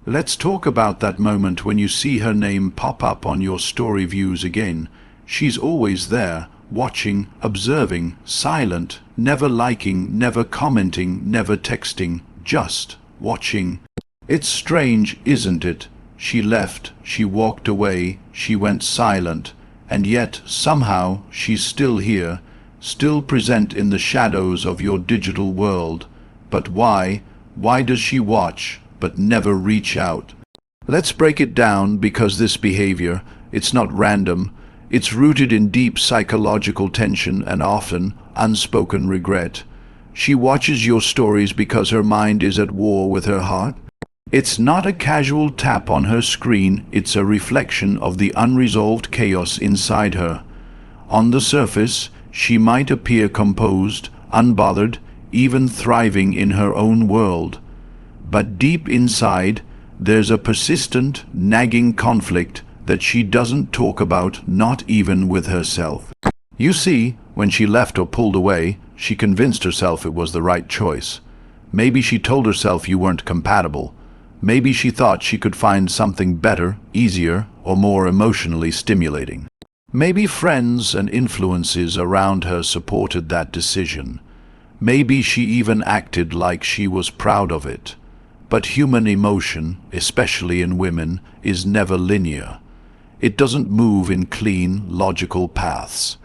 Let's talk about that moment when you see her name pop up on your story views again. She's always there, watching, observing, silent, never liking, never commenting, never texting, just watching. It's strange, isn't it? She left, she walked away, she went silent, and yet somehow she's still here, still present in the shadows of your digital world. But why? Why does she watch, but never reach out? Let's break it down, because this behavior, it's not random. It's rooted in deep psychological tension and often unspoken regret. She watches your stories because her mind is at war with her heart. It's not a casual tap on her screen, it's a reflection of the unresolved chaos inside her. On the surface, she might appear composed, unbothered, even thriving in her own world. But deep inside, there's a persistent, nagging conflict that she doesn't talk about, not even with herself. You see, when she left or pulled away, she convinced herself it was the right choice. Maybe she told herself you weren't compatible. Maybe she thought she could find something better, easier, or more emotionally stimulating. Maybe friends and influences around her supported that decision. Maybe she even acted like she was proud of it. But human emotion, especially in women, is never linear. It doesn't move in clean, logical paths.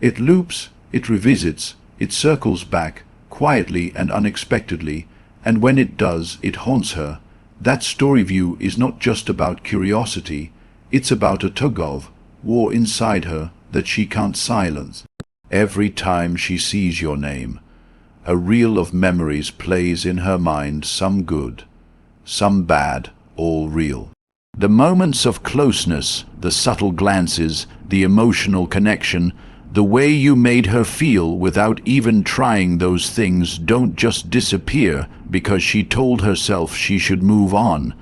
It loops, it revisits, it circles back, quietly and unexpectedly, and when it does, it haunts her. That story view is not just about curiosity, it's about a tug-of war inside her that she can't silence. Every time she sees your name, a reel of memories plays in her mind, some good, some bad, all real. The moments of closeness, the subtle glances, the emotional connection, the way you made her feel without even trying, those things don't just disappear because she told herself she should move on.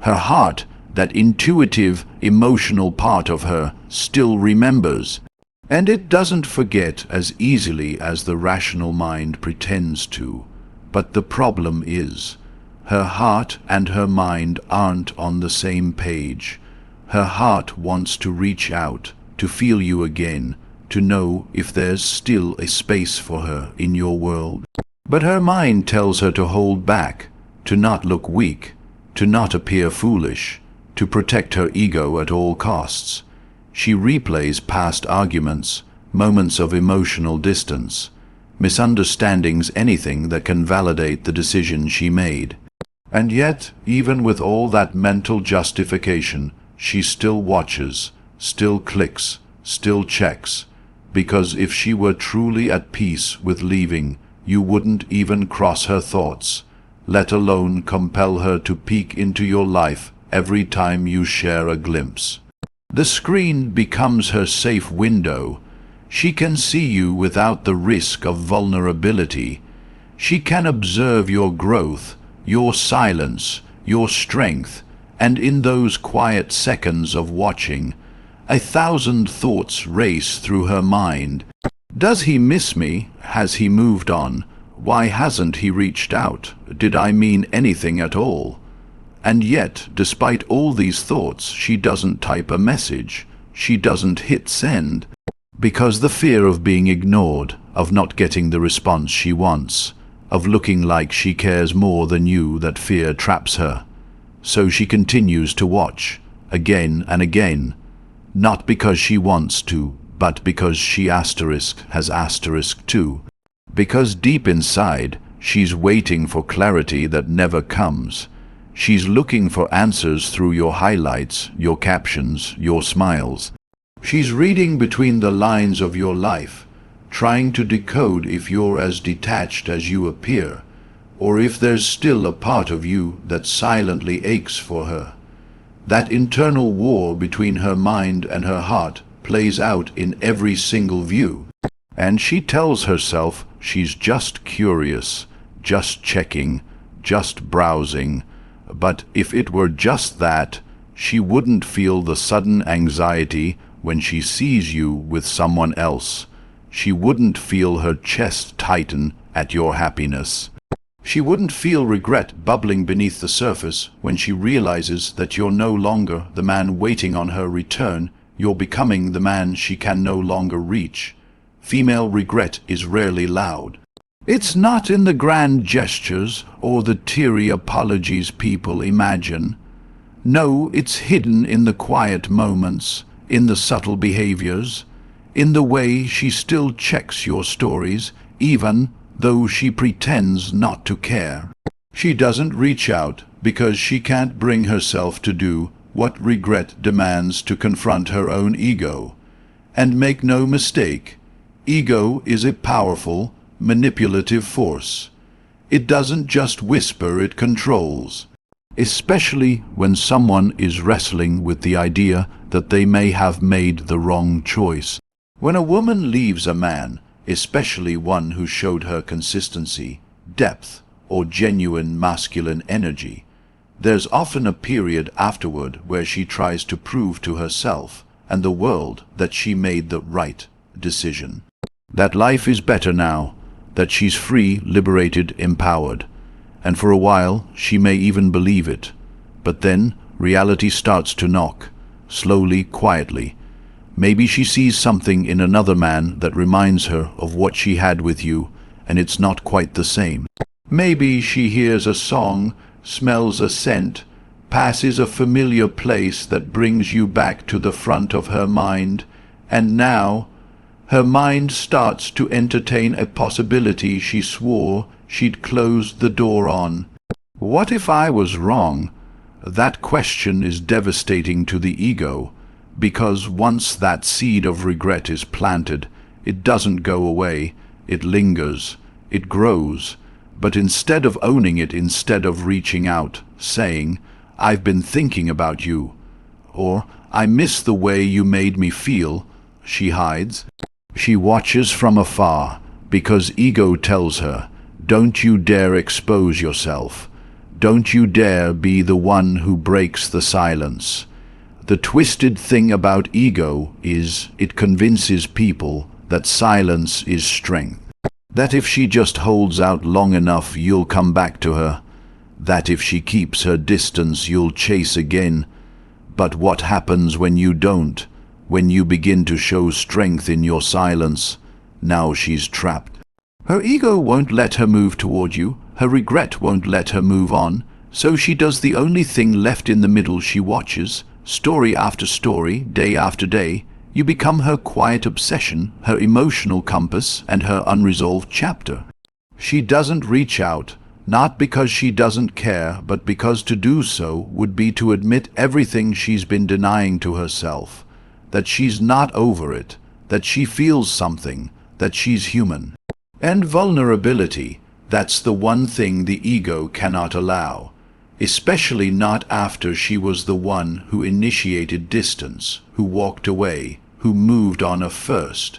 Her heart, that intuitive, emotional part of her, still remembers. And it doesn't forget as easily as the rational mind pretends to. But the problem is, her heart and her mind aren't on the same page. Her heart wants to reach out, to feel you again, to know if there's still a space for her in your world. But her mind tells her to hold back, to not look weak, to not appear foolish, to protect her ego at all costs. She replays past arguments, moments of emotional distance, misunderstandings, anything that can validate the decision she made. And yet, even with all that mental justification, she still watches, still clicks, still checks, because if she were truly at peace with leaving, you wouldn't even cross her thoughts, let alone compel her to peek into your life every time you share a glimpse. The screen becomes her safe window. She can see you without the risk of vulnerability. She can observe your growth, your silence, your strength, and in those quiet seconds of watching, 1,000 thoughts race through her mind. Does he miss me? Has he moved on? Why hasn't he reached out? Did I mean anything at all? And yet, despite all these thoughts, she doesn't type a message. She doesn't hit send. Because the fear of being ignored, of not getting the response she wants, of looking like she cares more than you, that fear traps her. So she continues to watch, again and again, not because she wants to, but because she has asterisk too. Because deep inside, she's waiting for clarity that never comes. She's looking for answers through your highlights, your captions, your smiles. She's reading between the lines of your life, trying to decode if you're as detached as you appear, or if there's still a part of you that silently aches for her. That internal war between her mind and her heart plays out in every single view. And she tells herself she's just curious, just checking, just browsing. But if it were just that, she wouldn't feel the sudden anxiety when she sees you with someone else. She wouldn't feel her chest tighten at your happiness. She wouldn't feel regret bubbling beneath the surface when she realizes that you're no longer the man waiting on her return, you're becoming the man she can no longer reach. Female regret is rarely loud. It's not in the grand gestures or the teary apologies people imagine. No, it's hidden in the quiet moments, in the subtle behaviors, in the way she still checks your stories, even though she pretends not to care. She doesn't reach out because she can't bring herself to do what regret demands to confront her own ego. And make no mistake, ego is a powerful, manipulative force. It doesn't just whisper, it controls. Especially when someone is wrestling with the idea that they may have made the wrong choice. When a woman leaves a man, especially one who showed her consistency, depth, or genuine masculine energy, there's often a period afterward where she tries to prove to herself and the world that she made the right decision. That life is better now, that she's free, liberated, empowered. And for a while she may even believe it. But then reality starts to knock, slowly, quietly. Maybe she sees something in another man that reminds her of what she had with you, and it's not quite the same. Maybe she hears a song, smells a scent, passes a familiar place that brings you back to the front of her mind, and now her mind starts to entertain a possibility she swore she'd closed the door on. What if I was wrong? That question is devastating to the ego, because once that seed of regret is planted, it doesn't go away, it lingers, it grows. But instead of owning it, instead of reaching out, saying, "I've been thinking about you," or "I miss the way you made me feel," she hides. She watches from afar, because ego tells her, "Don't you dare expose yourself. Don't you dare be the one who breaks the silence." The twisted thing about ego is it convinces people that silence is strength. That if she just holds out long enough, you'll come back to her. That if she keeps her distance, you'll chase again. But what happens when you don't? When you begin to show strength in your silence? Now she's trapped. Her ego won't let her move toward you. Her regret won't let her move on. So she does the only thing left in the middle. She watches, story after story, day after day. You become her quiet obsession, her emotional compass, and her unresolved chapter. She doesn't reach out, not because she doesn't care, but because to do so would be to admit everything she's been denying to herself. That she's not over it, that she feels something, that she's human. And vulnerability, that's the one thing the ego cannot allow, especially not after she was the one who initiated distance, who walked away, who moved on her first.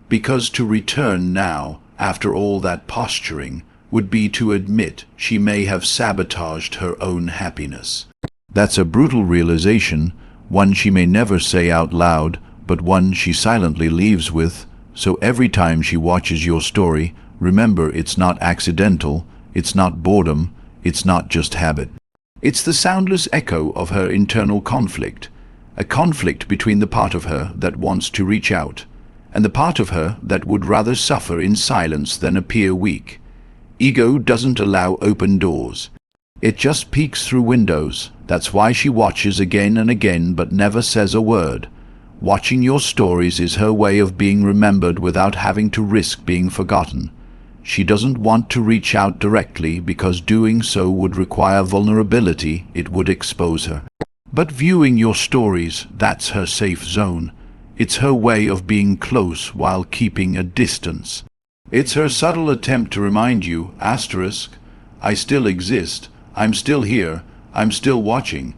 Because to return now, after all that posturing, would be to admit she may have sabotaged her own happiness. That's a brutal realization, one she may never say out loud, but one she silently leaves with. So every time she watches your story, remember it's not accidental, it's not boredom, it's not just habit. It's the soundless echo of her internal conflict, a conflict between the part of her that wants to reach out, and the part of her that would rather suffer in silence than appear weak. Ego doesn't allow open doors. It just peeks through windows. That's why she watches again and again but never says a word. Watching your stories is her way of being remembered without having to risk being forgotten. She doesn't want to reach out directly because doing so would require vulnerability, it would expose her. But viewing your stories, that's her safe zone. It's her way of being close while keeping a distance. It's her subtle attempt to remind you, asterisk, I still exist, I'm still here, I'm still watching.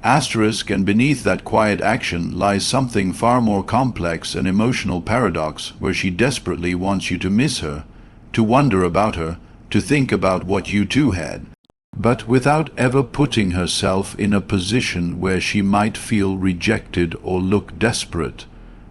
Asterisk, and beneath that quiet action lies something far more complex, an emotional paradox where she desperately wants you to miss her, to wonder about her, to think about what you too had, but without ever putting herself in a position where she might feel rejected or look desperate.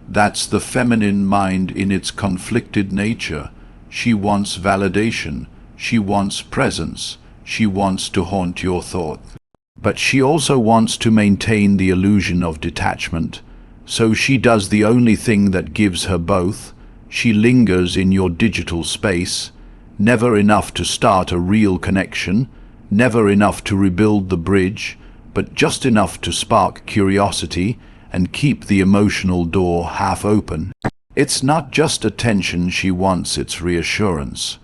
That's the feminine mind in its conflicted nature. She wants validation. She wants presence. She wants to haunt your thoughts. But she also wants to maintain the illusion of detachment. So she does the only thing that gives her both. She lingers in your digital space, never enough to start a real connection, never enough to rebuild the bridge, but just enough to spark curiosity and keep the emotional door half open. It's not just attention she wants, it's reassurance.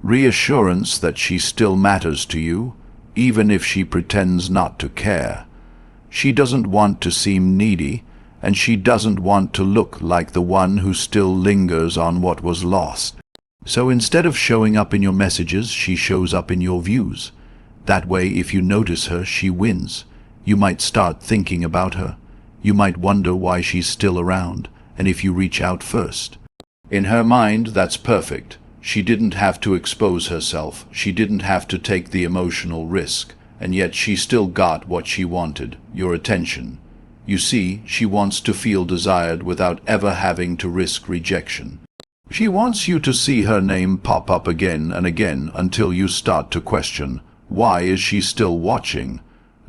Reassurance that she still matters to you, even if she pretends not to care. She doesn't want to seem needy, and she doesn't want to look like the one who still lingers on what was lost. So instead of showing up in your messages, she shows up in your views. That way, if you notice her, she wins. You might start thinking about her. You might wonder why she's still around, and if you reach out first. In her mind, that's perfect. She didn't have to expose herself. She didn't have to take the emotional risk. And yet she still got what she wanted, your attention. You see, she wants to feel desired without ever having to risk rejection. She wants you to see her name pop up again and again until you start to question, why is she still watching?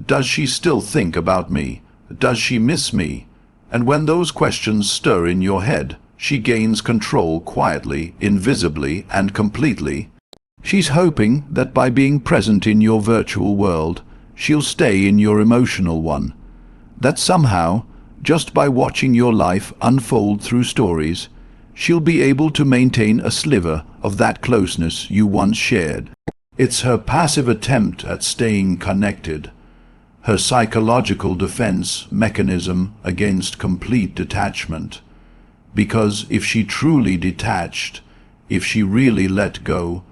Does she still think about me? Does she miss me? And when those questions stir in your head, she gains control quietly, invisibly, and completely. She's hoping that by being present in your virtual world, she'll stay in your emotional one. That somehow, just by watching your life unfold through stories, she'll be able to maintain a sliver of that closeness you once shared. It's her passive attempt at staying connected, her psychological defense mechanism against complete detachment. Because if she truly detached, if she really let go,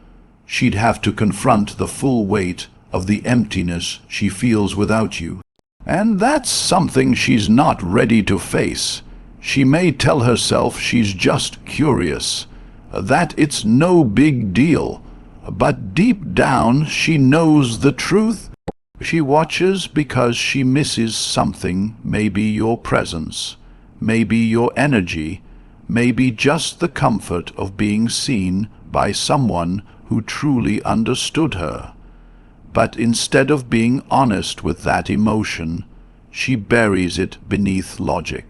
she'd have to confront the full weight of the emptiness she feels without you. And that's something she's not ready to face. She may tell herself she's just curious, that it's no big deal, but deep down she knows the truth. She watches because she misses something, maybe your presence, maybe your energy, maybe just the comfort of being seen by someone who truly understood her. But instead of being honest with that emotion, she buries it beneath logic.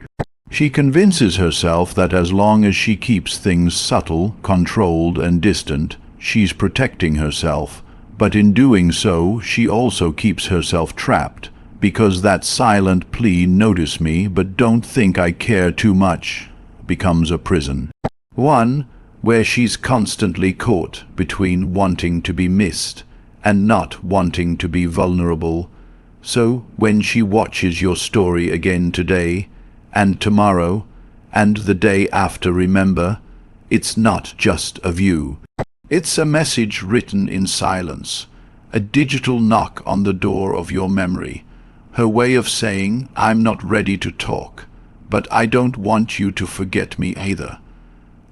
She convinces herself that as long as she keeps things subtle, controlled, and distant, she's protecting herself. But in doing so, she also keeps herself trapped, because that silent plea, "Notice me, but don't think I care too much," becomes a prison. One where she's constantly caught between wanting to be missed and not wanting to be vulnerable. So when she watches your story again today, and tomorrow, and the day after, remember, it's not just a view. It's a message written in silence, a digital knock on the door of your memory, her way of saying, "I'm not ready to talk, but I don't want you to forget me either."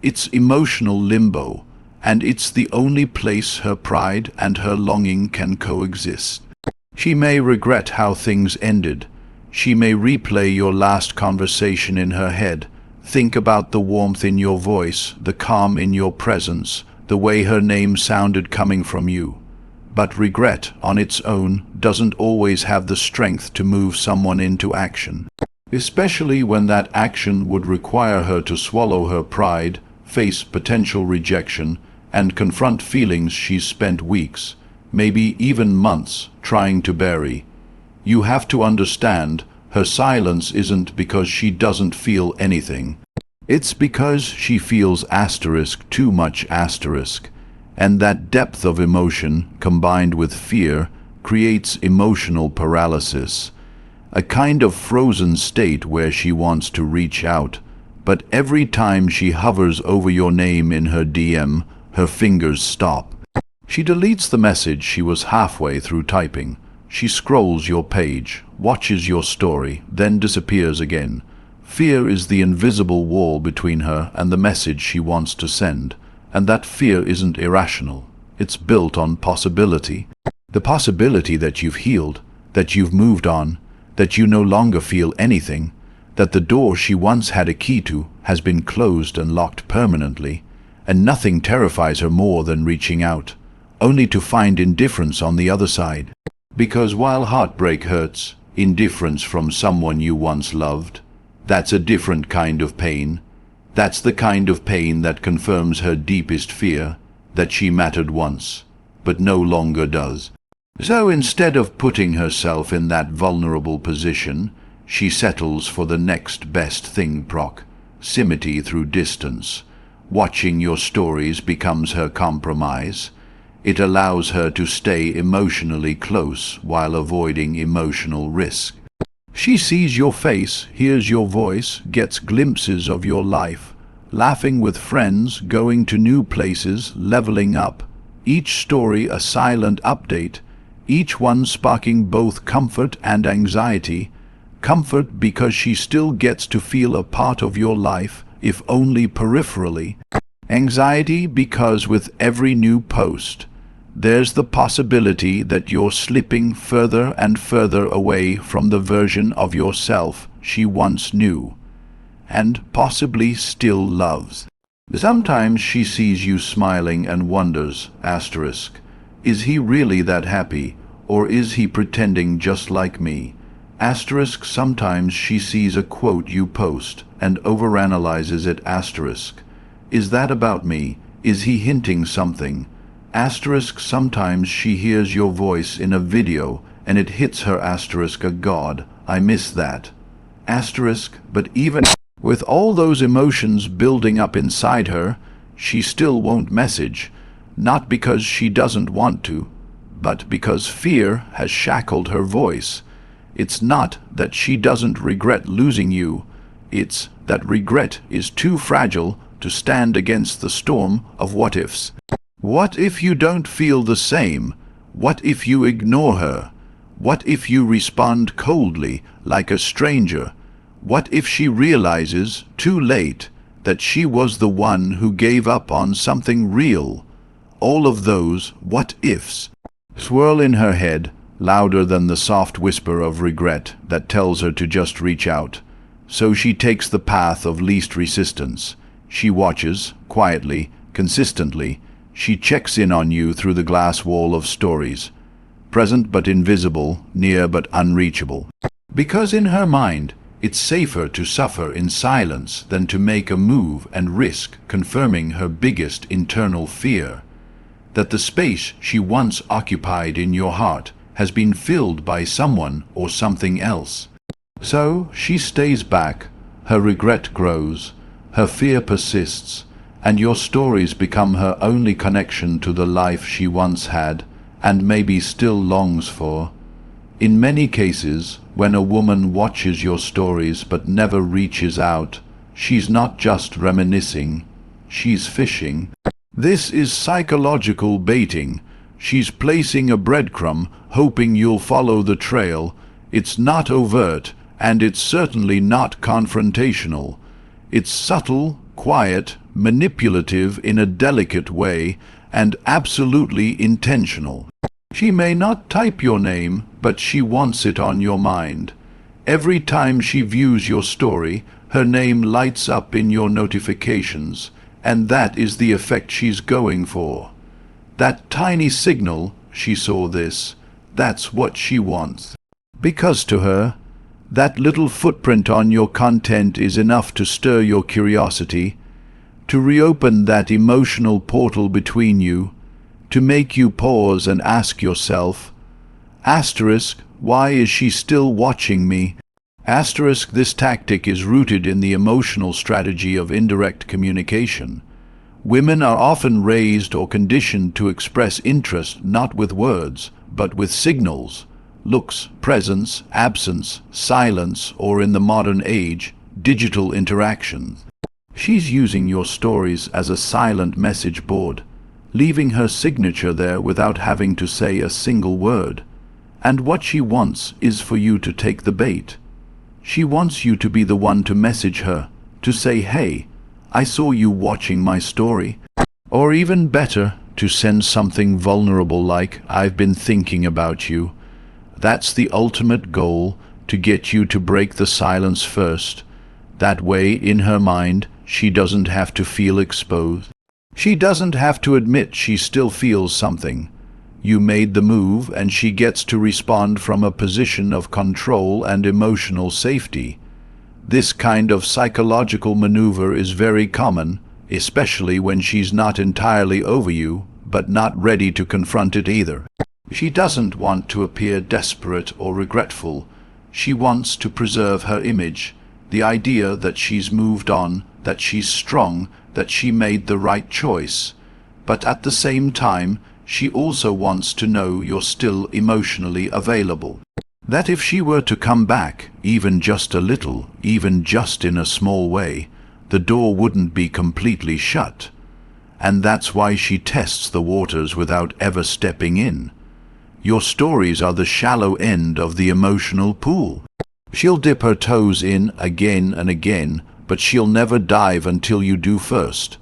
It's emotional limbo, and it's the only place her pride and her longing can coexist. She may regret how things ended. She may replay your last conversation in her head, think about the warmth in your voice, the calm in your presence, the way her name sounded coming from you. But regret on its own doesn't always have the strength to move someone into action, especially when that action would require her to swallow her pride, face potential rejection, and confront feelings she's spent weeks, maybe even months, trying to bury. You have to understand, her silence isn't because she doesn't feel anything. It's because she feels too much asterisk, and that depth of emotion, combined with fear, creates emotional paralysis, a kind of frozen state where she wants to reach out, but every time she hovers over your name in her DM, her fingers stop. She deletes the message she was halfway through typing. She scrolls your page, watches your story, then disappears again. Fear is the invisible wall between her and the message she wants to send, and that fear isn't irrational. It's built on possibility. The possibility that you've healed, that you've moved on, that you no longer feel anything, that the door she once had a key to has been closed and locked permanently, and nothing terrifies her more than reaching out, only to find indifference on the other side. Because while heartbreak hurts, indifference from someone you once loved, that's a different kind of pain. That's the kind of pain that confirms her deepest fear, that she mattered once, but no longer does. So instead of putting herself in that vulnerable position, she settles for the next best thing, proximity through distance. Watching your stories becomes her compromise. It allows her to stay emotionally close while avoiding emotional risk. She sees your face, hears your voice, gets glimpses of your life, laughing with friends, going to new places, leveling up. Each story a silent update, each one sparking both comfort and anxiety. Comfort because she still gets to feel a part of your life, if only peripherally. Anxiety because with every new post, there's the possibility that you're slipping further and further away from the version of yourself she once knew, and possibly still loves. Sometimes she sees you smiling and wonders, is he really that happy, or is he pretending just like me? Sometimes she sees a quote you post and overanalyzes it, is that about me? Is he hinting something? Sometimes she hears your voice in a video and it hits her, a God, I miss that. But even with all those emotions building up inside her, she still won't message, not because she doesn't want to, but because fear has shackled her voice. It's not that she doesn't regret losing you, it's that regret is too fragile to stand against the storm of what-ifs. What if you don't feel the same? What if you ignore her? What if you respond coldly, like a stranger? What if she realizes, too late, that she was the one who gave up on something real? All of those what-ifs swirl in her head, louder than the soft whisper of regret that tells her to just reach out. So she takes the path of least resistance. She watches, quietly, consistently. She checks in on you through the glass wall of stories, present but invisible, near but unreachable. Because in her mind, it's safer to suffer in silence than to make a move and risk confirming her biggest internal fear, that the space she once occupied in your heart has been filled by someone or something else. So she stays back, her regret grows, her fear persists, and your stories become her only connection to the life she once had and maybe still longs for. In many cases, when a woman watches your stories but never reaches out, she's not just reminiscing, she's fishing. This is psychological baiting. She's placing a breadcrumb, hoping you'll follow the trail. It's not overt, and it's certainly not confrontational. It's subtle, quiet, manipulative in a delicate way, and absolutely intentional. She may not type your name, but she wants it on your mind. Every time she views your story, her name lights up in your notifications, and that is the effect she's going for. That tiny signal, she saw this, that's what she wants. Because to her, that little footprint on your content is enough to stir your curiosity, to reopen that emotional portal between you, to make you pause and ask yourself, why is she still watching me? This tactic is rooted in the emotional strategy of indirect communication. Women are often raised or conditioned to express interest not with words, but with signals, looks, presence, absence, silence, or in the modern age, digital interactions. She's using your stories as a silent message board, leaving her signature there without having to say a single word. And what she wants is for you to take the bait. She wants you to be the one to message her, to say, hey, I saw you watching my story. Or even better, to send something vulnerable like, I've been thinking about you. That's the ultimate goal, to get you to break the silence first. That way, in her mind, she doesn't have to feel exposed. She doesn't have to admit she still feels something. You made the move, and she gets to respond from a position of control and emotional safety. This kind of psychological maneuver is very common, especially when she's not entirely over you, but not ready to confront it either. She doesn't want to appear desperate or regretful. She wants to preserve her image, the idea that she's moved on, that she's strong, that she made the right choice. But at the same time, she also wants to know you're still emotionally available. That if she were to come back, even just a little, even just in a small way, the door wouldn't be completely shut. And that's why she tests the waters without ever stepping in. Your stories are the shallow end of the emotional pool. She'll dip her toes in again and again, but she'll never dive until you do first.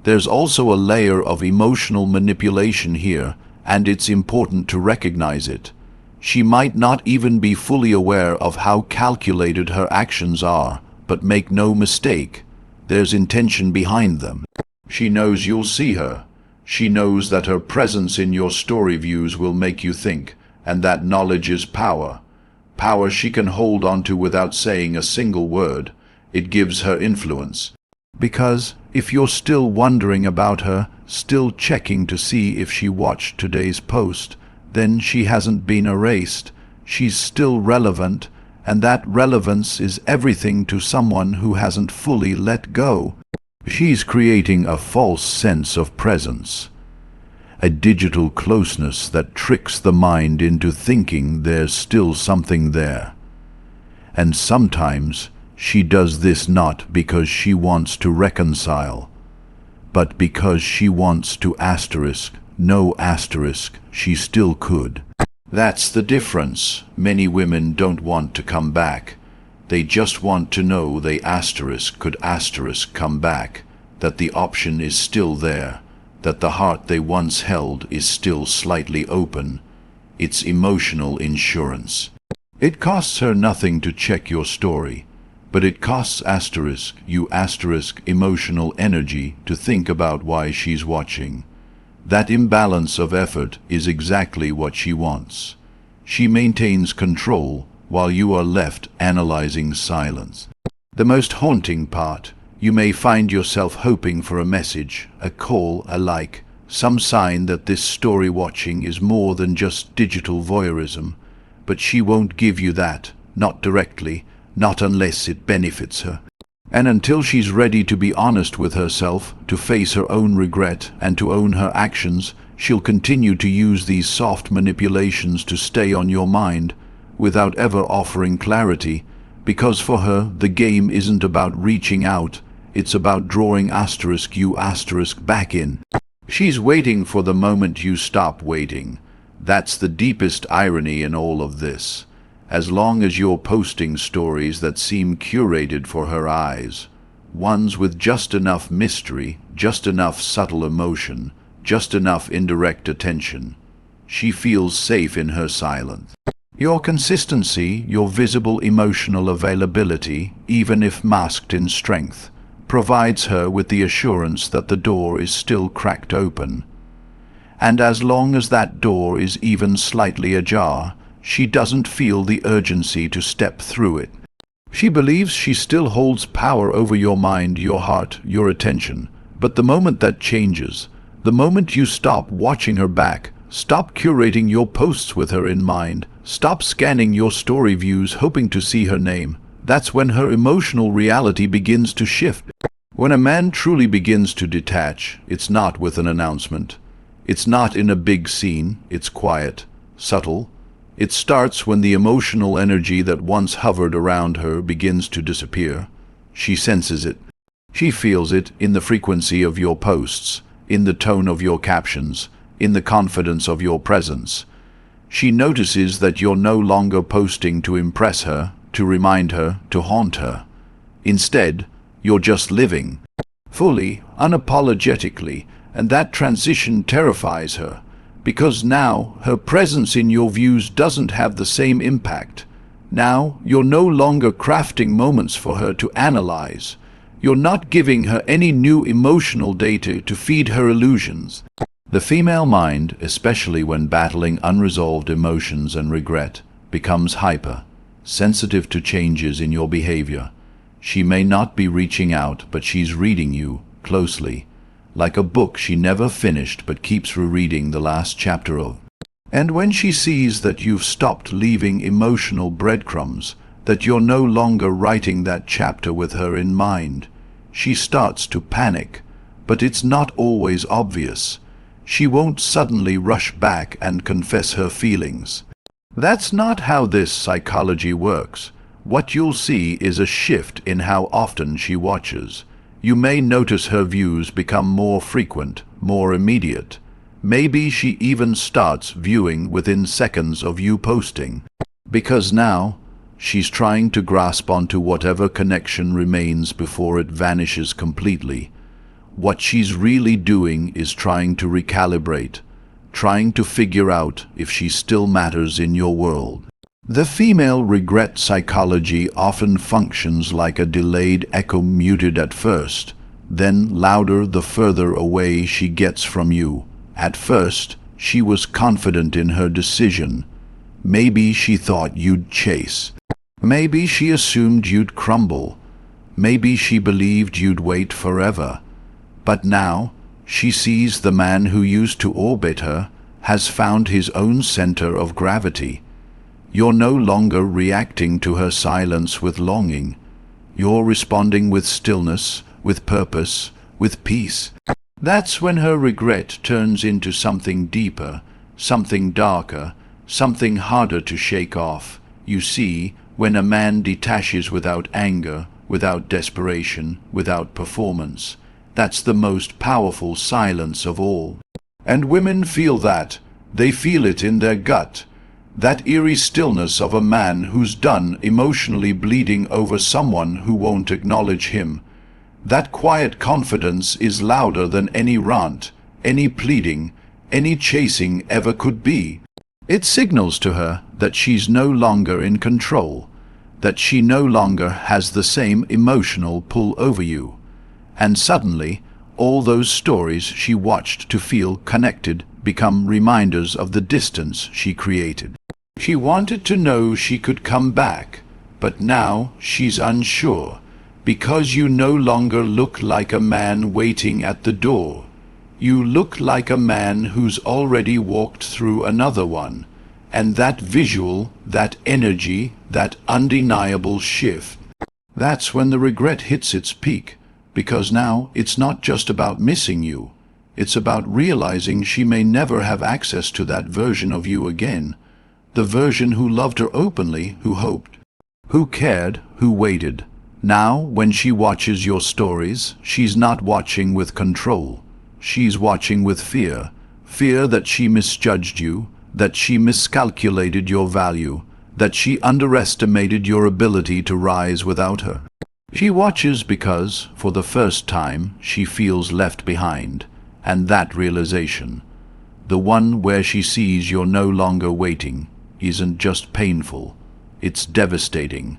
There's also a layer of emotional manipulation here, and it's important to recognize it. She might not even be fully aware of how calculated her actions are, but make no mistake, there's intention behind them. She knows you'll see her. She knows that her presence in your story views will make you think, and that knowledge is power. Power she can hold onto without saying a single word. It gives her influence. Because if you're still wondering about her, still checking to see if she watched today's post, then she hasn't been erased. She's still relevant, and that relevance is everything to someone who hasn't fully let go. She's creating a false sense of presence, a digital closeness that tricks the mind into thinking there's still something there. And sometimes she does this not because she wants to reconcile, but because she wants to no asterisk, she still could. That's the difference. Many women don't want to come back. They just want to know they could come back, that the option is still there, that the heart they once held is still slightly open. It's emotional insurance. It costs her nothing to check your story, but it costs you emotional energy to think about why she's watching. That imbalance of effort is exactly what she wants. She maintains control while you are left analyzing silence. The most haunting part, you may find yourself hoping for a message, a call, a like, some sign that this story watching is more than just digital voyeurism, but she won't give you that, not directly, not unless it benefits her. And until she's ready to be honest with herself, to face her own regret, and to own her actions, she'll continue to use these soft manipulations to stay on your mind, without ever offering clarity, because for her the game isn't about reaching out, it's about drawing you back in. She's waiting for the moment you stop waiting. That's the deepest irony in all of this. As long as you're posting stories that seem curated for her eyes, ones with just enough mystery, just enough subtle emotion, just enough indirect attention, she feels safe in her silence. Your consistency, your visible emotional availability, even if masked in strength, provides her with the assurance that the door is still cracked open. And as long as that door is even slightly ajar, she doesn't feel the urgency to step through it. She believes she still holds power over your mind, your heart, your attention. But the moment that changes, the moment you stop watching her back, stop curating your posts with her in mind, stop scanning your story views hoping to see her name, that's when her emotional reality begins to shift. When a man truly begins to detach, it's not with an announcement. It's not in a big scene. It's quiet, subtle. It starts when the emotional energy that once hovered around her begins to disappear. She senses it. She feels it in the frequency of your posts, in the tone of your captions, in the confidence of your presence. She notices that you're no longer posting to impress her, to remind her, to haunt her. Instead, you're just living, fully, unapologetically, and that transition terrifies her, because now her presence in your views doesn't have the same impact. Now you're no longer crafting moments for her to analyze. You're not giving her any new emotional data to feed her illusions. The female mind, especially when battling unresolved emotions and regret, becomes hyper, sensitive to changes in your behavior. She may not be reaching out, but she's reading you closely, like a book she never finished but keeps rereading the last chapter of. And when she sees that you've stopped leaving emotional breadcrumbs, that you're no longer writing that chapter with her in mind, she starts to panic, but it's not always obvious. She won't suddenly rush back and confess her feelings. That's not how this psychology works. What you'll see is a shift in how often she watches. You may notice her views become more frequent, more immediate. Maybe she even starts viewing within seconds of you posting. Because now, she's trying to grasp onto whatever connection remains before it vanishes completely. What she's really doing is trying to recalibrate, trying to figure out if she still matters in your world. The female regret psychology often functions like a delayed echo, muted at first, then louder the further away she gets from you. At first, she was confident in her decision. Maybe she thought you'd chase. Maybe she assumed you'd crumble. Maybe she believed you'd wait forever. But now, she sees the man who used to orbit her has found his own center of gravity. You're no longer reacting to her silence with longing. You're responding with stillness, with purpose, with peace. That's when her regret turns into something deeper, something darker, something harder to shake off. You see, when a man detaches without anger, without desperation, without performance, that's the most powerful silence of all. And women feel that. They feel it in their gut. That eerie stillness of a man who's done emotionally bleeding over someone who won't acknowledge him. That quiet confidence is louder than any rant, any pleading, any chasing ever could be. It signals to her that she's no longer in control, that she no longer has the same emotional pull over you. And suddenly, all those stories she watched to feel connected become reminders of the distance she created. She wanted to know she could come back, but now she's unsure, because you no longer look like a man waiting at the door. You look like a man who's already walked through another one, and that visual, that energy, that undeniable shift, that's when the regret hits its peak, because now it's not just about missing you. It's about realizing she may never have access to that version of you again, the version who loved her openly, who hoped, who cared, who waited. Now, when she watches your stories, she's not watching with control. She's watching with fear. Fear that she misjudged you, that she miscalculated your value, that she underestimated your ability to rise without her. She watches because, for the first time, she feels left behind, and that realization, the one where she sees you're no longer waiting, isn't just painful, it's devastating,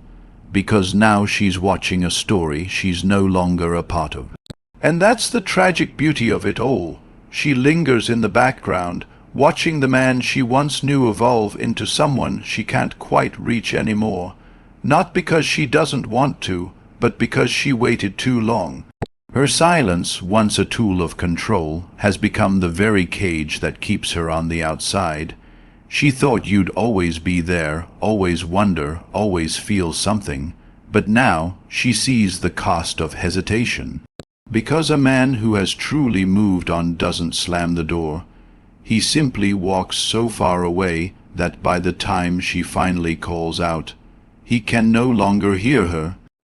because now she's watching a story she's no longer a part of. And that's the tragic beauty of it all. She lingers in the background, watching the man she once knew evolve into someone she can't quite reach anymore, not because she doesn't want to, but because she waited too long. Her silence, once a tool of control, has become the very cage that keeps her on the outside. She thought you'd always be there, always wonder, always feel something, but now she sees the cost of hesitation. Because a man who has truly moved on doesn't slam the door. He simply walks so far away that by the time she finally calls out, he can no longer hear her.